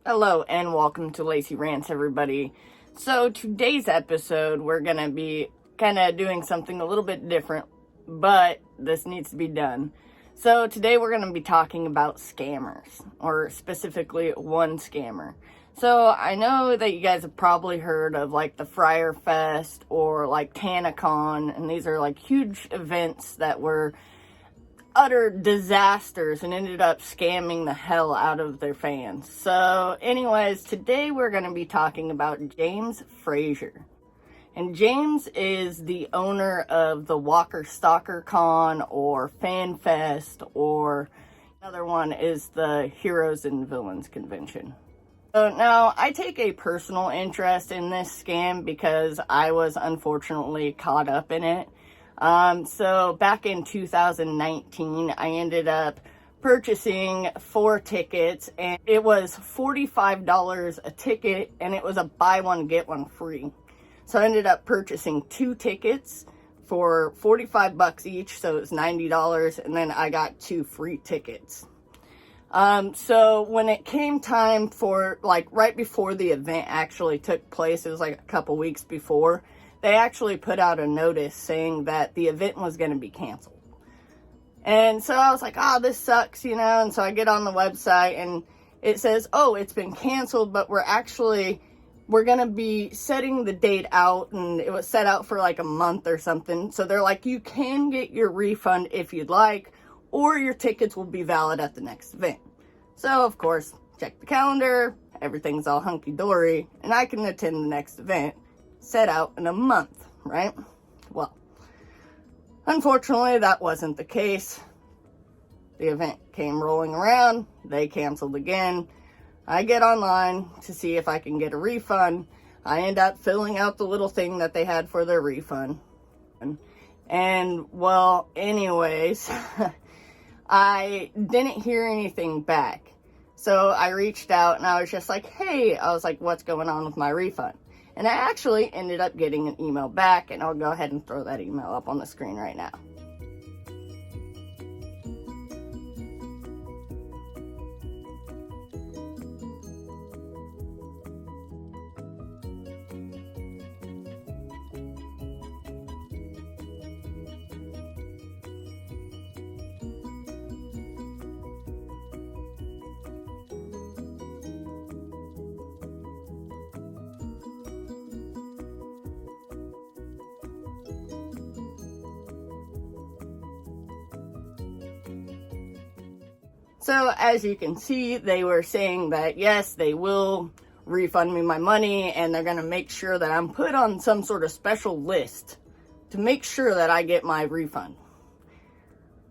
Hello and welcome to Lacey Rants, everybody. So today's episode, we're going to be kind of doing something a little bit different, but this needs to be done. So today we're going to be talking about scammers, or specifically one scammer. So I know that you guys have probably heard of like the Frazier Fest or like TanaCon, and these are like huge events that were utter disasters and ended up scamming the hell out of their fans. So anyways, today we're going to be talking about James Frazier. And James is the owner of the Walker Stalker Con or Fan Fest, or another one is the Heroes and Villains Convention. So now I take a personal interest in this scam because I was unfortunately caught up in it. So back in 2019, I ended up purchasing 4 tickets, and it was $45 a ticket, and it was a buy one, get one free. So I ended up purchasing 2 tickets for $45 each, so it was $90, and then I got 2 free tickets. So when it came time for, like, right before the event actually took place, it was like a couple weeks before, they actually put out a notice saying that the event was going to be canceled. And so I was like, this sucks, and so I get on the website and it says, it's been canceled, but we're going to be setting the date out, and it was set out for like a month or something. So they're like, you can get your refund if you'd like, or your tickets will be valid at the next event. So of course, check the calendar, everything's all hunky-dory, and I can attend the next event set out in a month, right? Well, unfortunately, that wasn't the case. The event came rolling around, they canceled again. I get online to see if I can get a refund. I end up filling out the little thing that they had for their refund. And well, anyways, I didn't hear anything back. So I reached out and I was just like, hey, what's going on with my refund? And I actually ended up getting an email back, and I'll go ahead and throw that email up on the screen right now. So as you can see, they were saying that yes, they will refund me my money, and they're going to make sure that I'm put on some sort of special list to make sure that I get my refund.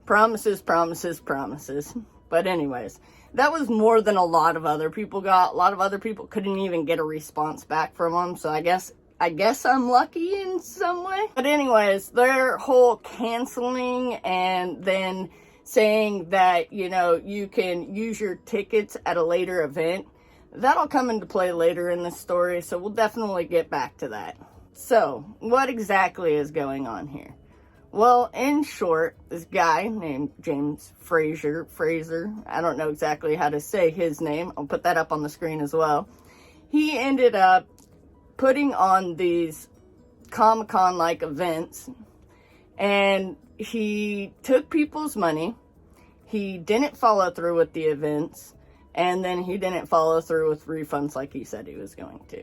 Promises, promises, promises. But anyways, that was more than a lot of other people got. A lot of other people couldn't even get a response back from them, so I guess I'm lucky in some way. But anyways, their whole canceling and then saying that, you can use your tickets at a later event, that'll come into play later in the story, so we'll definitely get back to that. So, what exactly is going on here? Well, in short, this guy named James Frazier, I don't know exactly how to say his name, I'll put that up on the screen as well. He ended up putting on these Comic-Con-like events, and he took people's money, he didn't follow through with the events, and then he didn't follow through with refunds like he said he was going to.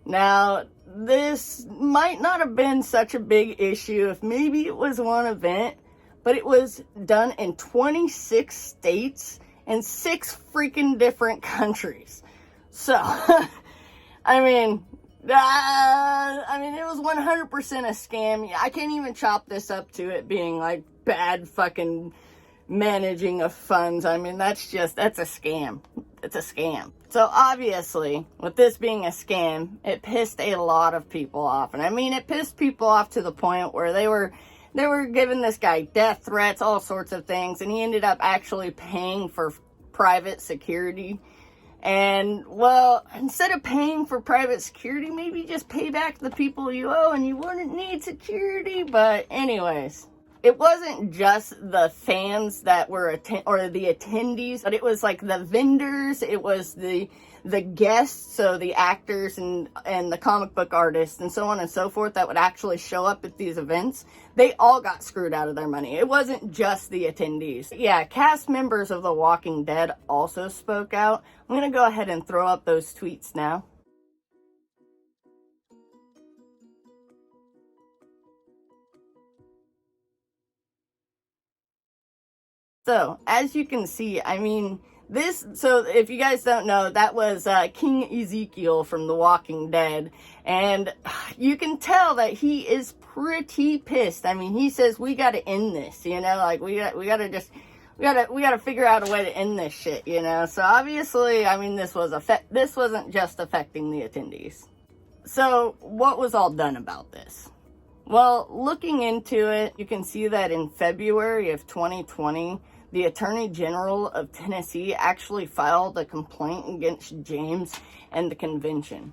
Now, this might not have been such a big issue if maybe it was one event, but it was done in 26 states and 6 freaking different countries. So, I mean, it was 100% a scam. I can't even chop this up to it being like bad fucking managing of funds. I mean, that's a scam. It's a scam. So obviously, with this being a scam, it pissed a lot of people off. And I mean, it pissed people off to the point where they were giving this guy death threats, all sorts of things, and he ended up actually paying for private security. And, well, instead of paying for private security, maybe just pay back the people you owe and you wouldn't need security. But anyways, it wasn't just the fans that were or the attendees, but it was like the vendors, it was the guests, so the actors and the comic book artists and so on and so forth that would actually show up at these events. They all got screwed out of their money. It wasn't just the attendees. Yeah, cast members of The Walking Dead also spoke out. I'm gonna go ahead and throw up those tweets now. So, as you can see, I mean, so if you guys don't know, that was King Ezekiel from The Walking Dead, and you can tell that he is pretty pissed. I mean, he says, we gotta end this, you know, like, we gotta figure out a way to end this shit, you know. So obviously, I mean, this wasn't just affecting the attendees. So, what was all done about this? Well, looking into it, you can see that in February of 2020, the Attorney General of Tennessee actually filed a complaint against James and the convention.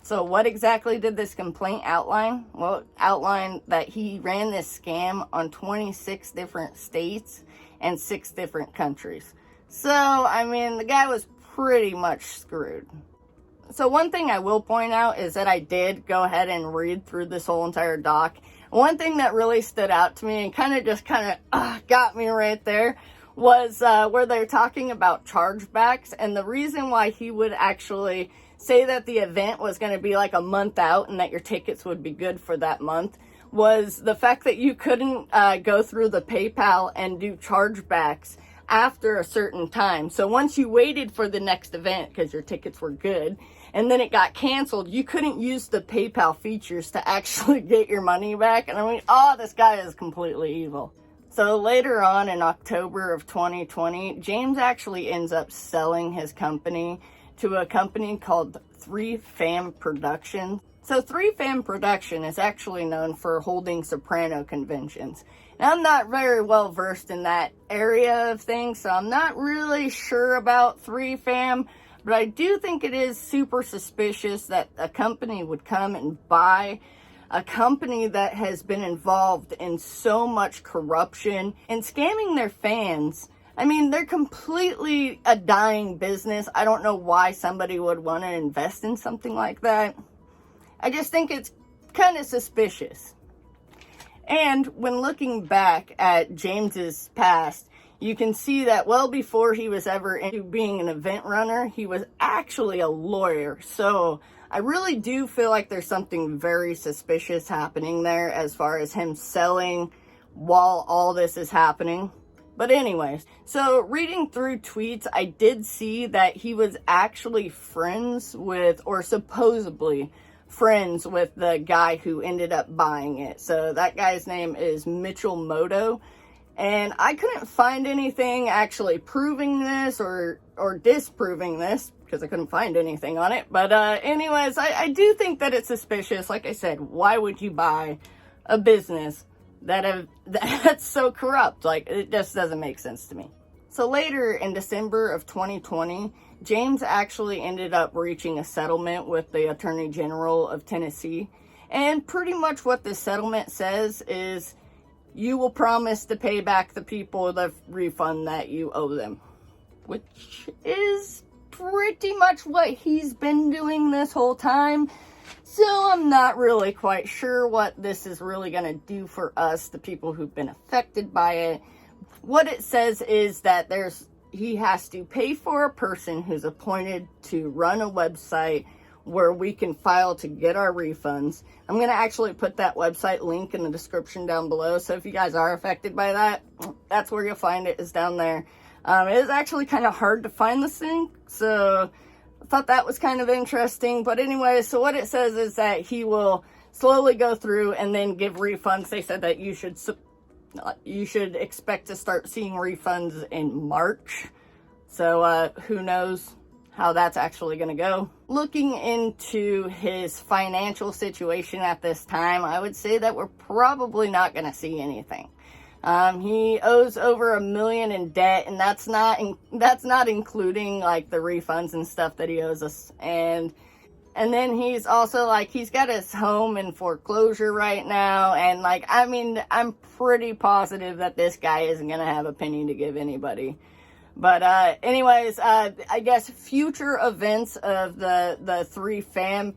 So what exactly did this complaint outline? Well, it outlined that he ran this scam on 26 different states and 6 different countries. So, I mean, the guy was pretty much screwed. So one thing I will point out is that I did go ahead and read through this whole entire doc. One thing that really stood out to me and kind of got me right there was where they're talking about chargebacks, and the reason why he would actually say that the event was going to be like a month out and that your tickets would be good for that month was the fact that you couldn't go through the PayPal and do chargebacks after a certain time. So once you waited for the next event because your tickets were good and then it got canceled, you couldn't use the PayPal features to actually get your money back. And I mean, oh, this guy is completely evil. So later on in October of 2020, James actually ends up selling his company to a company called 3Fam Productions. So 3Fam Production is actually known for holding soprano conventions. Now, I'm not very well versed in that area of things, so I'm not really sure about 3Fam, but I do think it is super suspicious that a company would come and buy a company that has been involved in so much corruption and scamming their fans. I mean, they're completely a dying business. I don't know why somebody would want to invest in something like that. I just think it's kind of suspicious. And when looking back at James's past, you can see that well before he was ever into being an event runner, he was actually a lawyer. So I really do feel like there's something very suspicious happening there as far as him selling while all this is happening. But anyways, so reading through tweets, I did see that he was actually friends with, or supposedly friends with, the guy who ended up buying it. So that guy's name is Mitchell Moto. And I couldn't find anything actually proving this or disproving this, because I couldn't find anything on it. But anyways, I do think that it's suspicious. Like I said, why would you buy a business that's so corrupt? Like, it just doesn't make sense to me. So later in December of 2020, James actually ended up reaching a settlement with the Attorney General of Tennessee. And pretty much what this settlement says is, you will promise to pay back the people the refund that you owe them. Which is pretty much what he's been doing this whole time. So I'm not really quite sure what this is really going to do for us, the people who've been affected by it. What it says is that he has to pay for a person who's appointed to run a website where we can file to get our refunds. I'm going to actually put that website link in the description down below. So if you guys are affected by that, that's where you'll find it, is down there. It is actually kind of hard to find this link, so I thought that was kind of interesting. But anyway, so what it says is that he will slowly go through and then give refunds. They said that you should expect to start seeing refunds in March. So who knows how that's actually going to go. Looking into his financial situation at this time, I would say that we're probably not going to see anything. He owes over $1 million in debt, and that's not including like the refunds and stuff that he owes us. And then he's also like, he's got his home in foreclosure right now, and like, I mean, I'm pretty positive that this guy isn't gonna have a penny to give anybody. But anyways, I guess future events of the 3 fam,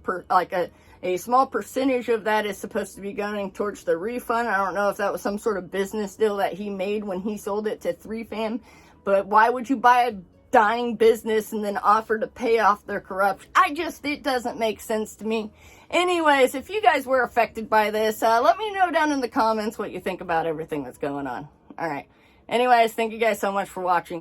a small percentage of that is supposed to be going towards the refund. I don't know if that was some sort of business deal that he made when he sold it to 3 fam, but why would you buy a dying business and then offer to pay off their corruption? It doesn't make sense to me. Anyways, if you guys were affected by this, let me know down in the comments what you think about everything that's going on. All right. Anyways, thank you guys so much for watching.